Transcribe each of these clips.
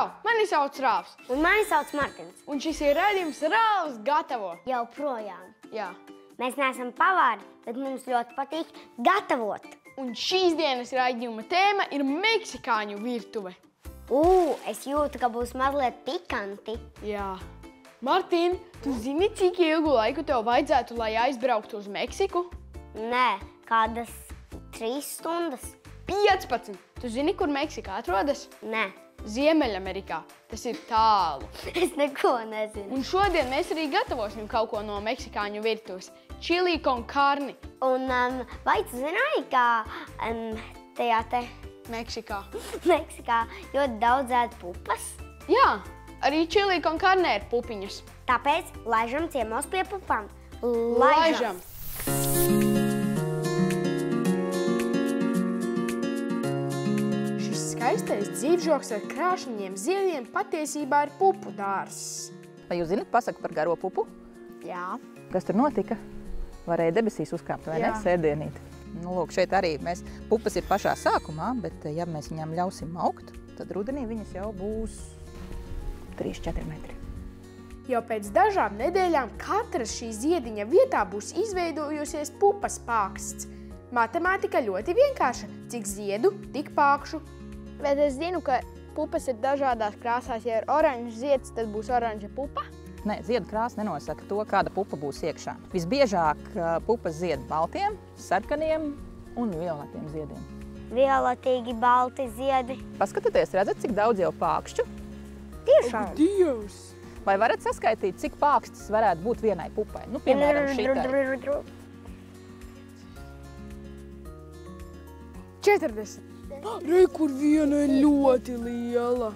Čau! Mani sauc Rāvs. Un mani sauc Martins. Un šis ir raidījums Rāvs gatavo. Joprojām. Jā. Mēs neesam pavāri, bet mums ļoti patīk gatavot. Un šīs dienas raidījuma tēma ir meksikāņu virtuve. Es jūtu, ka būs mazliet pikanti. Jā. Martin, tu zini, cik ilgu laiku tev vajadzētu, lai aizbrauktu uz Meksiku? Nē, kādas 3 stundas. 15. Tu zini, kur Meksika atrodas? Nē. Ziemeļamerikā. Tas ir tālu. Es neko nezinu. Un šodien mēs arī gatavosim kaut ko no meksikāņu virtuves. Chili con carne. Un vai tu zināji, ka tajā te Meksikā. Meksikā ļoti daudz ēd pupas? Jā, arī chili con carne ir pupiņas. Tāpēc laižam ciemos pie pupām. Laižam! Skaistais dzīvžoks ar krāšņiem ziediem patiesībā ir pupu dārzs. Vai jūs zināt pasaku par garo pupu? Jā. Kas tur notika? Varēja debesīs uzkāpt, vai ne? Sēdienīt. Nu, lūk, šeit arī pupas ir pašā sākumā, bet ja mēs viņām ļausim augt, tad rudenī viņas jau būs 3-4 metri. Jau pēc dažām nedēļām katras šī ziediņa vietā būs izveidojusies pupas pāksts. Matemātika ļoti vienkārša. Cik ziedu, tik pākšu. Bet es zinu, ka pupas ir dažādās krāsās. Ja ir oranžs zieds, tad būs oranža pupa. Nē, ziedu krāsa nenosaka to, kāda pupa būs iekšā. Visbiežāk pupas zied baltiem, sarkaniem un violetiem ziediem. Violetīgi balti ziedi. Paskatieties, redzat, cik daudz jau pākšķu? Tiešām. Dievs! Vai varat saskaitīt, cik pākstas varētu būt vienai pupai? Nu, piemēram, šitai. 40. Rei, kur viena ir ļoti liela.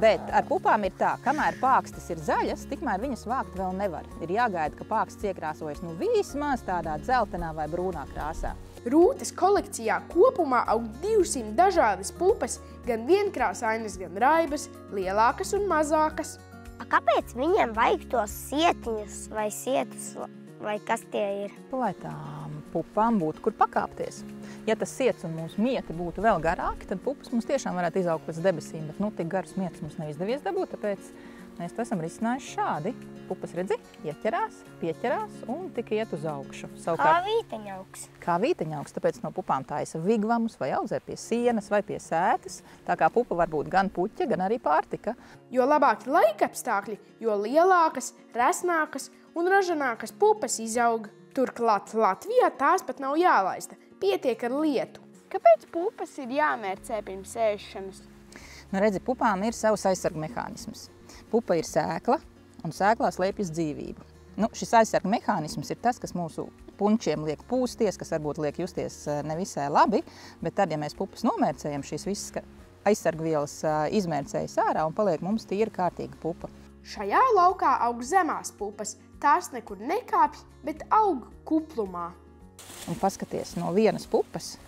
Bet ar pupām ir tā, kamēr pākstas ir zaļas, tikmēr viņas vākt vēl nevar. Ir jāgaida, ka pākstas iekrāsojas vismaz tādā dzeltenā vai brūnā krāsā. Rūtes kolekcijā kopumā aug 200 dažādas pupas, gan vienkrāsainas, gan raibas, lielākas un mazākas. Kāpēc viņiem vajag tos sietiņus vai sietus, vai kas tie ir? Lai tām pupām būtu, kur pakāpties. Ja tas siets un mūsu mieti būtu vēl garāki, tad pupas mums tiešām varētu izaugt pēc debesīm, bet tik garus mietus mums neizdevies dabūt, tāpēc mēs to esam risinājuši šādi. Pupas, redzi, ieķerās, pieķerās un tik iet uz augšu. Kā vīteņauks. Kā vīteņauks, tāpēc no pupām taisa vigvamus vai audzē pie sienas vai pie sētas. Tā kā pupa var būt gan puķa, gan arī pārtika. Jo labāki laikapstākļi, jo lielākas, resnākas un ražanākas pupas izaug. Turklāt Latvijā tās pat nav jālaista. Pietiek ar lietu. Kāpēc pupas ir jāmērcē pirms ēšanas? Nu, redzi, pupām ir savs aizsarga mehānisms. Pupa ir sēkla, un sēklā slēpjas dzīvību. Šis aizsarga mehānisms ir tas, kas mūsu punčiem liek pūsties, kas varbūt liek justies nevisai labi, bet tad, ja mēs pupas nomērcējam, šīs visas aizsarga vielas izmērcējas ārā un paliek mums tīra kārtīga pupa. Šajā laukā aug zemās pupas. Tās nekur nekāpj, bet aug kuplumā. Un paskaties, no vienas pupas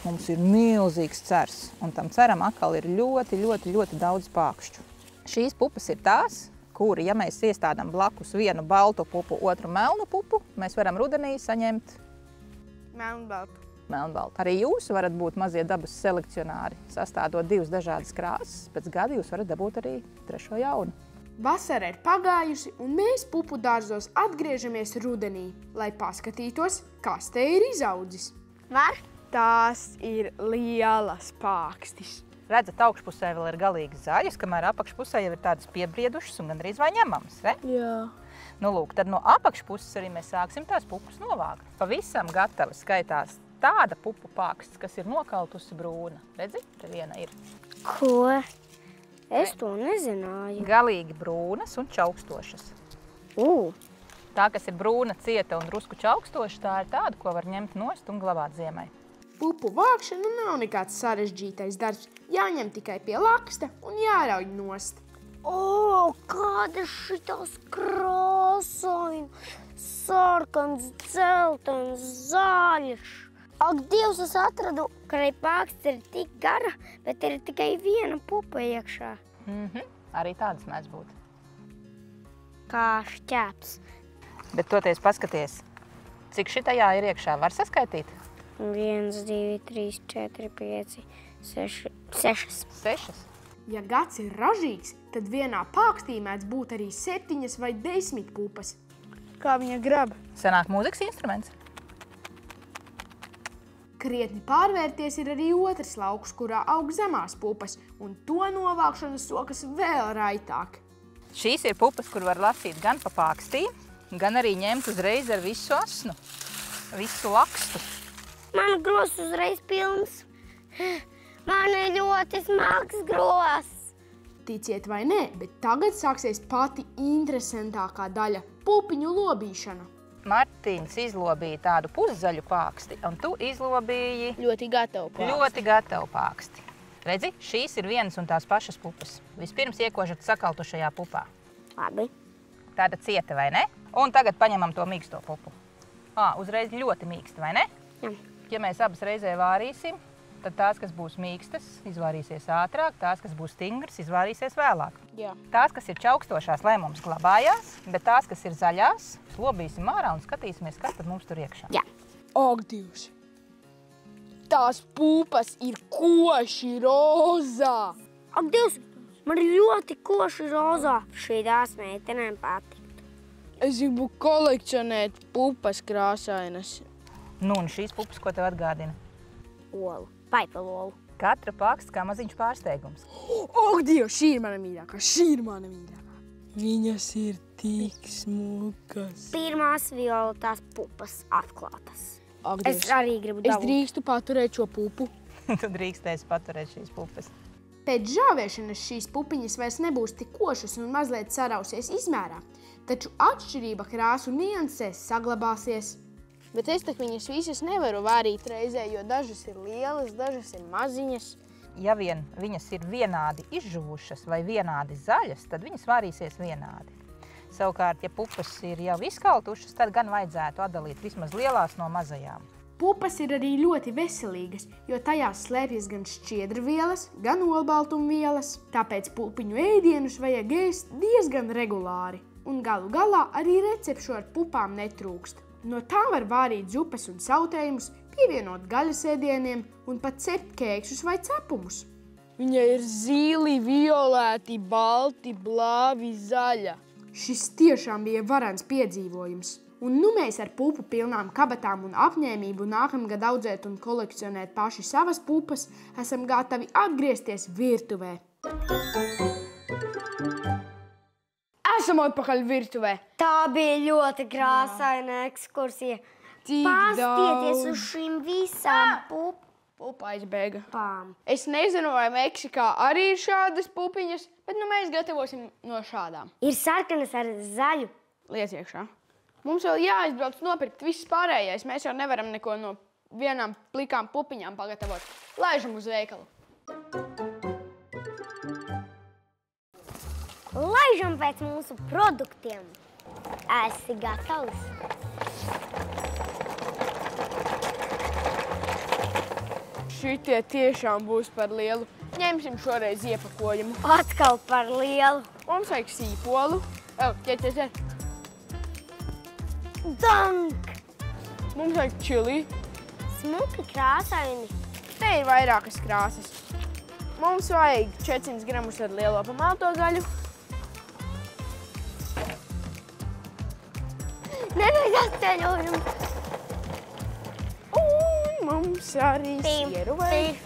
mums ir milzīgs cers, un tam ceram atkal ir ļoti, ļoti, ļoti daudz pākšķu. Šīs pupas ir tās, kuri, ja mēs iestādām blakus vienu baltu pupu, otru melnu pupu, mēs varam rudenī saņemt melnbaltu. Arī jūs varat būt mazie dabas selekcionāri, sastādot 2 dažādas krāsas, pēc gada jūs varat dabūt arī 3. jaunu. Vasara ir pagājusi, un mēs pupu dārzos atgriežamies rudenī, lai paskatītos, kas te ir izaudzis. Var? Tās ir lielas pākstis. Redzat, augšpusē vēl ir galīgi zaļas, kamēr apakšpusē jau ir tādas piebriedušas un gandrīz vai ņemamas, re? Jā. Lūk, tad no apakšpuses arī mēs sāksim tās pupas novākt. Pavisam gatava skaitās tāda pupu pāksts, kas ir nokaltusi brūna. Redzi, te viena ir. Ko? Es to nezināju. Galīgi brūnas un čaukstošas. Tā, kas ir brūna, cieta un drusku čaukstoša, tā ir tāda, ko var ņemt nost un glabāt ziemai. Pupu vākšana nav nekāds sarežģītais darbs. Jāņem tikai pie laksta un jārauj nost. Kāda šitās krāsainas, sarkans, dzeltens, zaļš. Ak, Dievs, es atradu, ka arī pāksts ir tik gara, bet ir tikai viena pupa iekšā. Arī tādas mēdz būt. Kā šķēps. Bet toties paskaties, cik šitajā ir iekšā, var saskaitīt? 1, 2, 3, 4, 5, 6. 6. Ja gads ir ražīgs, tad vienā pākstī mēdz būt arī 7 vai 10 pupas. Kā viņa grab? Sanāk mūzikas instruments. Krietni pārvērties ir arī otrs lauks, kurā aug zemās pupas, un to novākšana sokas vēl raitāk. Šīs ir pupas, kur var lasīt gan pa pākstī, gan arī ņemt uzreiz ar visu asnu, visu lakstu. Man gros uzreiz pilns. Man ir ļoti smags gros. Ticiet vai nē, bet tagad sāksies pati interesantākā daļa – pupiņu lobīšana. Martīns izlobīja tādu puszaļu pāksti, un tu izlobīji Ļoti gatavu pāksti. Redzi, šīs ir vienas un tās pašas pupas. Vispirms iekožat sakaltušajā pupā. Labi. Tāda cieta, vai ne? Un tagad paņemam to mīksto pupu. Uzreiz ļoti mīksta, vai ne? Jā. Ja mēs abas reizē vārīsim, tad tās, kas būs mīkstas, izvārīsies ātrāk, tās, kas būs stingras, izvārīsies vēlāk. Jā. Tās, kas ir čaukstošās, lai mums glabājās, bet tās, kas ir zaļās, lobīsim ārā un skatīsimies, kas tad mums tur iekšā. Jā. Ak, Dievs! Tās pupas ir koši rozā! Ak, Dievs, man ir ļoti koši rozā. Šīs meitenēm patīk. Es gribu kolekcionēt pupas krāsainas. Nu, un šīs pupas, ko tev atgādina? Olu. Paipalolu. Katra paksts kā maziņš pārsteigums. Ak, Dievs, šī ir mana mīļākā, Viņas ir tik smukas. Pirmās violetās pupas atklātas. Ak, Es Dievs, arī gribu es dabūt. drīkstu paturēt šo pupu. Tu drīkstēsi paturēt šīs pupas. Pēc žāvēšanas šīs pupiņas vairs nebūs tik košas un mazliet sarausies izmērā, taču atšķirība krāsu niansēs saglabāsies. Bet es tak viņas visas nevaru vārīt reizē, jo dažas ir lielas, dažas ir maziņas. Ja vien viņas ir vienādi izžuvušas vai vienādi zaļas, tad viņas vārīsies vienādi. Savukārt, ja pupas ir jau izkaltušas, tad gan vajadzētu atdalīt vismaz lielās no mazajām. Pupas ir arī ļoti veselīgas, jo tajās slēpjas gan šķiedrvielas, gan olbaltumvielas. Tāpēc pupiņu ēdienus vajag ēst diezgan regulāri. Un galu galā arī recepšu ar pupām netrūkst. No tā var vārīt zupas un sautējumus, pievienot gaļas ēdieniem un pat cept kēkšus vai cepumus. Viņa ir zili, violēti, balti, blāvi, zaļa. Šis tiešām bija varens piedzīvojums. Un nu mēs ar pupu pilnām kabatām un apņēmību nākamgad audzēt un kolekcionēt paši savas pupas esam gatavi atgriezties virtuvē. Esam atpakaļ virtuvē. Tā bija ļoti krāsaina ekskursija. Pastieties uz šīm visām Pupa aizbēga. pupām. Es nezinu, vai Meksikā arī ir šādas pupiņas, bet nu mēs gatavosim no šādām. Ir sarkanas ar zaļu. Liec iekšā. Mums vēl jāizbrauc nopirkt viss pārējais. Mēs jau nevaram neko no vienām plikām pupiņām pagatavot. Laižam uz veikalu. Laižam pēc mūsu produktiem. Esi gatavs? Šitie tiešām būs par lielu. Ņemsim šoreiz iepakojumu. Atkal par lielu. Mums vajag sīpolu. Ķet. Dank! Mums vajag čili. Smuki krāsaini. Te ir vairākas krāsas. Mums vajag 400 gramus ar lielo pamalto gaļu. Nevajag atceļojumu. Un mums arī sieru vajag.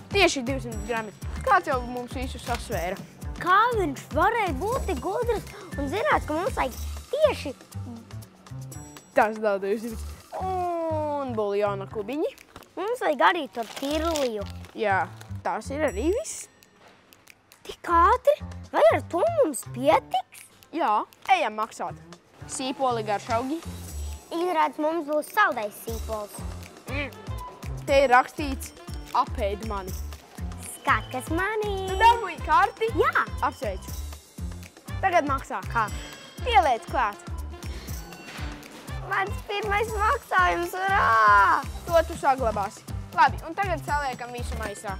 Tieši 200 grami. Kāds jau mums visu sasvēra? Kā viņš varēja būt tik gudrs un zināt, ka mums vajag tieši Tas daudz 200. Un buljona kubiņi. mums vajag arī tortilju. Jā, tās ir arī viss. Tik ātri? Vai ar to mums pietiks? Jā, ejam maksāt. Sīpoli garšaugi. Izrādās, mums būs saldais sīpols. Te ir rakstīts apēd mani. Skakas manī. Tu dabūji karti? Jā. Apsveicu. Tagad maksā. Kā? Pieliec klāt. Mans pirmais maksājums, urā! To tu saglabāsi. Labi, un tagad saliekam visu maisā.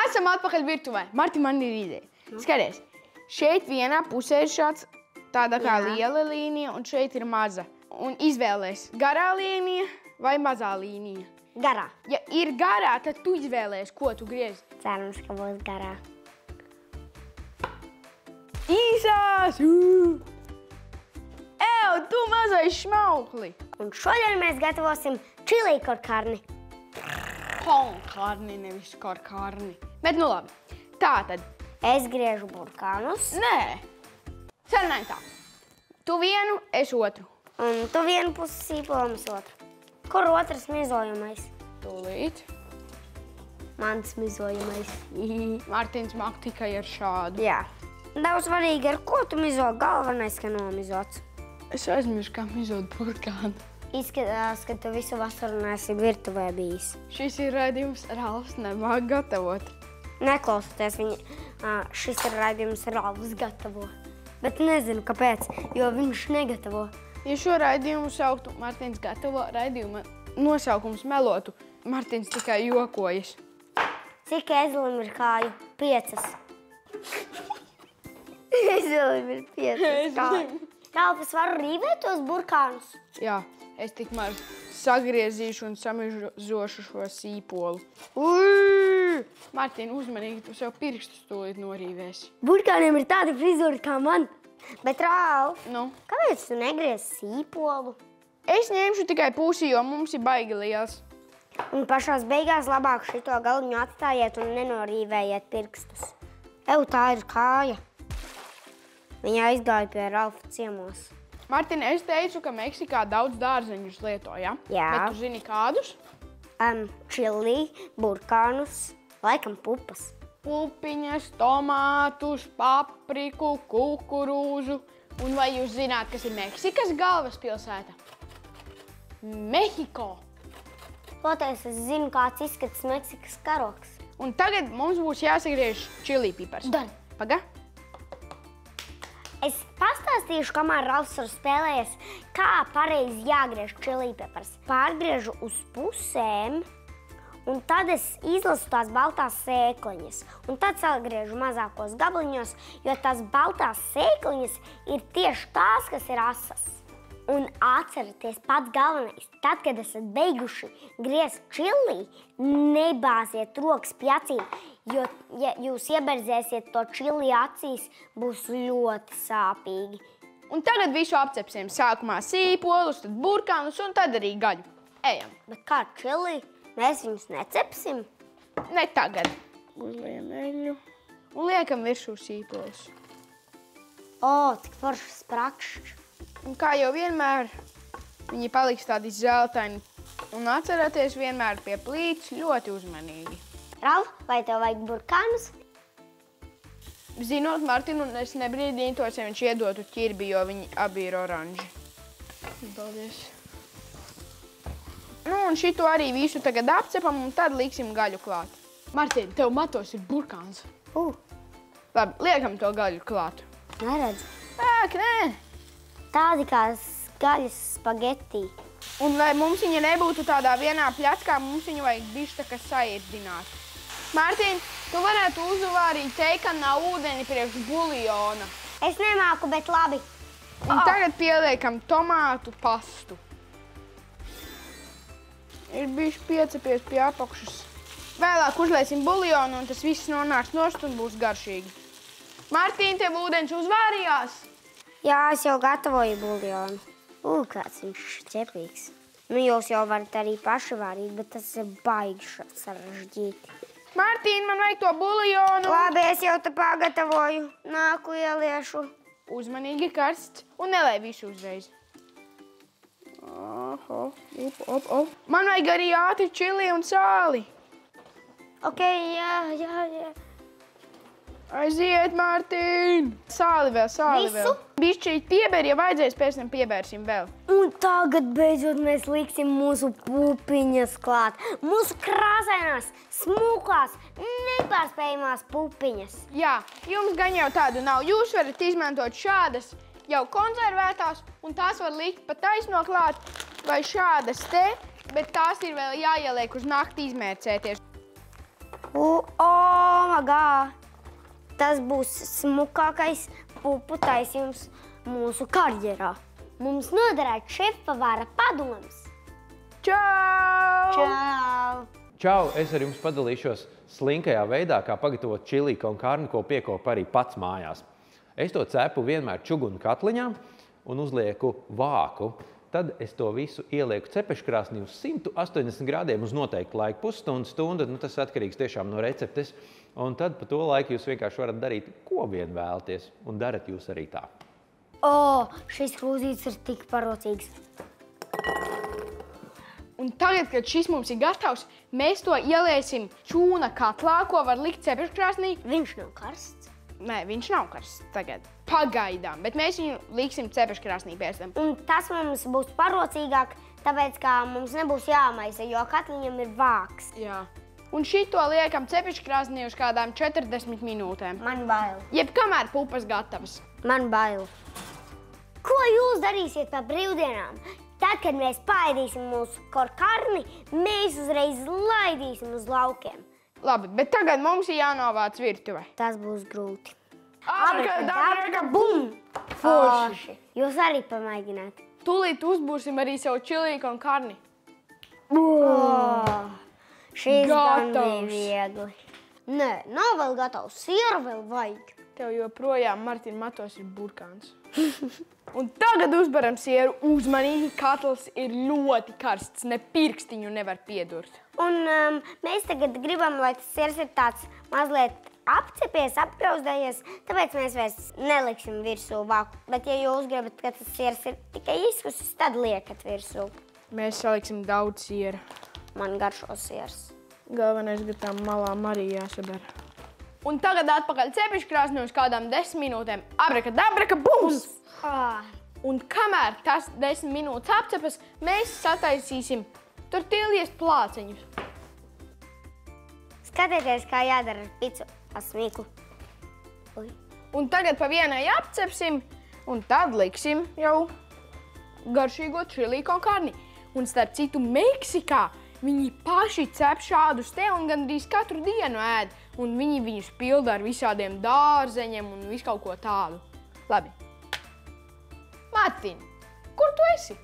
Esam atpakaļ virtuvē. Marti, man ir ideja. Skaties, šeit vienā pusē ir šāds tāda kā liela līnija, un šeit ir maza. Un izvēlēs garā līnija vai mazā līnija. Garā. Ja ir garā, tad tu izvēlēs, ko tu griezi. Cerams, ka būs garā. Īsās! Ew, tu mazais šmaukli! Un šodien mēs gatavosim čili korkarni. Konkarni, nevis korkarni. Bet nu labi. Tātad. Es griežu burkānus. Nē. Sarunājam tā. Tu vienu, es otru. Un tu vienu pusi sīpolumus otru. Kur otrs mizojamais? Tūlīt. Mans mizojamais. Mārtiņš māk tikai ar šādu. Jā. Daudz svarīgi, ar ko tu mizo, galvenais, ka nomizots. Es aizmiršu, kā mizot burkānu. Izskatās, ka tu visu vasaru neesi virtuvē bijis. Šis ir raidījums Ralfs nemāk gatavot. Neklausoties viņa, šis ir raidījums Ralfs gatavo. Bet nezinu, kāpēc, jo viņš negatavo. Ja šo raidījumu sauktu Mārtiņš gatavo, raidījuma nosaukums melotu, Mārtiņš tikai jokojas. Cik ezelim ir kāju? 5. Ezelim ir 5 kāju. Ralf, es varu rīvēt tos burkānus? Jā, es tikmēr sagriezīšu un samizošu šo sīpolu. Mārtiņ, uzmanīgi, tu sev pirkstus tūlīt norīvēsi. Burkāniem ir tāda frizūra kā man. Bet, Ralf, Nu? kāpēc tu negriez sīpolu? Es ņemšu tikai pusi, jo mums ir baigi liels. Un pašās beigās labāk šito galiņu atstājiet un nenorīvējiet pirkstus. Ew, tā ir kāja. Viņa aizgāja pie Ralfa ciemos. Mārtiņ, es teicu, ka Meksikā daudz dārzeņus lieto, ja? Jā. Bet tu zini kādus? Čili, burkānus, laikam pupas. Pupiņas, tomātus, papriku, kukurūzu. Un vai jūs zināt, kas ir Meksikas galvaspilsēta? Mehiko. Toties es zinu, kāds izskatās Meksikas karoks. Un tagad mums būs jāsagriež čili pipars. Dan. Paga. Es pastāstīšu, kamēr Ralfs ir spēlējies, kā pareizi jāgriež čili pipars. Pārgriežu uz pusēm, un tad es izlasu tās baltās sēkliņas. Un tad sagriežu mazākos gabaliņos, jo tās baltās sēkliņas ir tieši tās, kas ir asas. Un atcerieties, pats galvenais, tad, kad esat beiguši griezt čili, nebāziet rokas pie acīm, jo, ja jūs ieberzēsiet to čili acīs, būs ļoti sāpīgi. Un tagad visu apcepsim. Sākumā sīpolus, tad burkānus un tad arī gaļu. Ejam. Bet kā čili, mēs viņus necepsim? Ne tagad. Uzliekam eļļu un liekam virsū sīpolus. O, cik foršs prakšķis. Un kā jau vienmēr, viņi paliks tādi zeltaini. Un atcerieties vienmēr pie plīts ļoti uzmanīgi. Ralf, vai tev vajag burkānus? Zinot Martinu, es nebrīdītos, ja viņš iedotu ķirbi, jo viņi abi ir oranži. Paldies. Nu, un šito arī visu tagad apcepam, un tad liksim gaļu klāt. Martin, tev matos ir burkāns. Labi, liekam to gaļu klāt. Neredz. Ak, nē. Tādi kā gaļas spagetī. Un lai mums viņa nebūtu tādā vienā pļackā, mums viņu vajag bišķi tā kā saīrdināt. Mārtiņ, tu varētu uzvārīt teikanā ūdeni priekš buljona. Es nemāku, bet labi. Un tagad pieliekam tomātu pastu. Ir bišķi piecapies pie apakšas. Vēlāk uzliesim buljonu, un tas viss nonāks nost un būs garšīgi. Mārtiņ, tev ūdens uzvārījās? Jā, es jau gatavoju buljonu. Kāds viņš ķepīgs. Nu, jūs jau varat arī paši vārīt, bet tas ir baigi sarežģīti. Mārtiņ, man vajag to buljonu. Labi, es jau te pagatavoju. Nāku ieliešu. Uzmanīgi karsts un nelej visu uzreiz. Man vajag arī ātri čili un sāli. Ok, jā. Aiziet, Mārtiņ! Sāli vēl, sāli Visu? vēl. Bišķīt pieber, ja vajadzēs, pēc tam piebērsim vēl. Un tagad beidzot mēs liksim mūsu pupiņas klāt. Mūsu krāsainās, smukās, nepārspējamās pupiņas. Jā, jums gan jau tādu nav. Jūs varat izmantot šādas jau konservētās, un tās var likt pa taisno klāt, vai šādas te, bet tās ir vēl jāieliek uz nakti izmērcēties. Magā! Tas būs smukākais pupu taisījums mūsu karjerā. mums noderētu šefpavāra padoms. Čau! Čau! Čau, es ar jums padalīšos slinkajā veidā, kā pagatavot čili con carne, ko piekopu arī pats mājās. Es to cepu vienmēr čugunu katliņā un uzlieku vāku. Tad es to visu ielieku cepeškrāsnī uz 180 grādiem uz noteiktu laiku, pusstundu, tas atkarīgs tiešām no receptes. Un tad pa to laiku jūs vienkārši varat darīt, ko vien vēlaties, un darat jūs arī tā. Šis krūzītis ir tik parocīgs. Un tagad, kad šis mums ir gatavs, mēs to ieliesim čūna katlā, ko var likt cepeškrāsnī. Viņš nav karsts. Nē, viņš nav karsts tagad. Pagaidām, bet mēs viņu liksim cepeškrāsnī pēc tam. Un tas mums būs parocīgāk, tāpēc, ka mums nebūs jāmaisa, jo katliņam ir vāks. Jā. Un šito liekam cepeškrāsnī uz kādām 40 minūtēm. Man bail. Jeb kamēr pupas gatavas. Man bail. Ko jūs darīsiet par brīvdienām? Tad, kad mēs paēdīsim mūsu korkarni, mēs uzreiz laidīsim uz laukiem. Labi, bet tagad mums ir jānovāc virtuve. Tas būs grūti. Abraka, bum! Forši. Jūs arī pamēģināt. Tūlīt uzbūrsim arī savu čili con carne. Šis gan bija Gatavs. viegli. Nē, nav vēl gatavs. Sieru vēl vajag. Tev joprojām, Martin, matos ir burkāns. Un tagad uzbaram sieru. Uzmanīgi, katls ir ļoti karsts. Ne pirkstiņu nevar piedurt. Un mēs tagad gribam, lai tas siers ir tāds mazliet apcepies, apgrauzdējies, tāpēc mēs vairs neliksim virsū vāku. Bet, ja jūs gribat, ka tas siers ir tikai izkusis, tad liekat virsū. Mēs saliksim daudz siera. Man garšo siers. Galvenais, ka tām malām arī jāsadara. Un tagad atpakaļ cepeškrāsnī uz kādām 10 minūtēm. Abraka, bums! Un kamēr tas 10 minūtes apcepas, mēs sataisīsim tortiljas plāceņus. Skatieties, kā jādara ar picu asmīklu. Un tagad pa vienai apcepsim, un tad liksim jau garšīgo čili con carne. Un starp citu, Meksikā viņi paši cep šādus te un gandrīz katru dienu ēd. Un viņi viņus pilda ar visādiem dārzeņiem un visu kaut ko tādu. Labi. Martin, kur tu esi?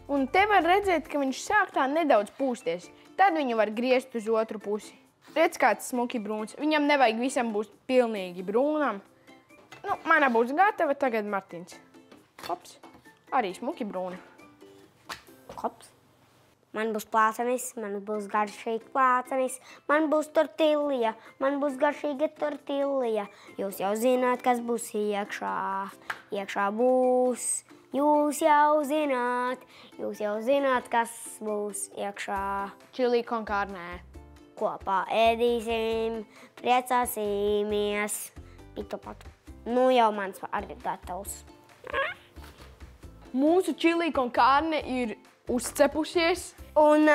Un te var redzēt, ka viņš sāk tā nedaudz pūsties. Tad viņu var griezt uz otru pusi. Redz, kāds smuki brūns. Viņam nevajag visam būt pilnīgi brūnam. Nu, mana būs gatava, tagad Martins. Hops. Arī smuki brūni. Hops. Man būs plācenis, man būs garšīga plācenis, man būs tortilla, man būs garšīga tortilla. Jūs jau zināt, kas būs iekšā. Iekšā būs. Jūs jau zināt, kas būs iekšā. Čili con carne. Kopā ēdīsim, priecāsimies. Pitu patu. Nu jau mans arī gatavs. Mūsu čili con carne ir uzcepusies. Un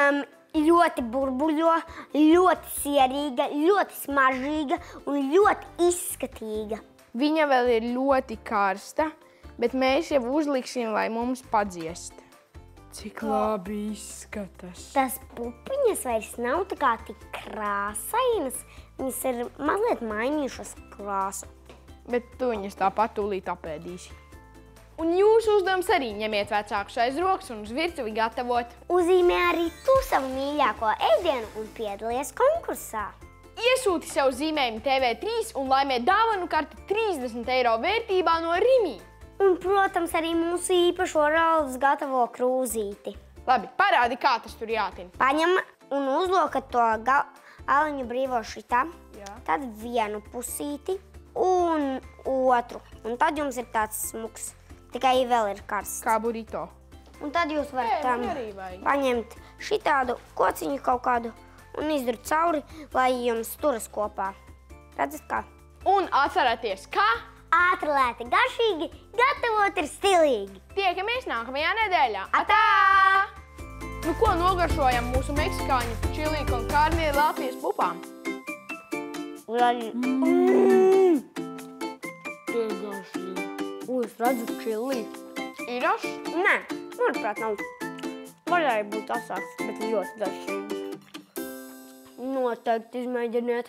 ļoti burbuļo, ļoti sierīga, ļoti smaržīga un ļoti izskatīga. Viņa vēl ir ļoti karsta, bet mēs jau uzliksim, lai mums padziest. Cik labi izskatās. Tas pupiņas vairs nav tā kā tik krāsainas, viņas ir mazliet mainījušas krāsu. Bet tu viņas tāpat tūlīt apēdīsi. Un jūsu uzdevums arī ņemiet vecākus aiz rokas un uz virtuvi gatavot. Uzīmē arī tu savu mīļāko ēdienu un piedalies konkursā. Iesūti savu zīmējumu TV3 un laimē dāvanu karti 30 eiro vērtībā no Rimi. Un, protams, arī mūsu īpašo Ralfs gatavo krūzīti. Labi, parādi, kā tas tur jātina. Paņem un uzlokat to aliņu brīvo šitā, tad vienu pusīti un otru. Un tad jums ir tāds smuks. Tikai vēl ir karsts. Kā burrito. Un tad jūs varat paņemt šitādu kociņu kaut kādu un izdurt cauri, lai jums turas kopā. Redzat kā? Un atcerieties, kā? Ātri, lēti, garšīgi, gatavot ir stilīgi. Tiekamies nākamajā nedēļā. Atā! Nu ko nogaršojam mūsu meksikāņu čili con carne Latvijas pupām? Tie garšīgi. Es redzu čili. Ir ašs? Nē, manuprāt, nav. Varēja būt asāks, bet ļoti garšīgi. Noteikti izmēģiniet.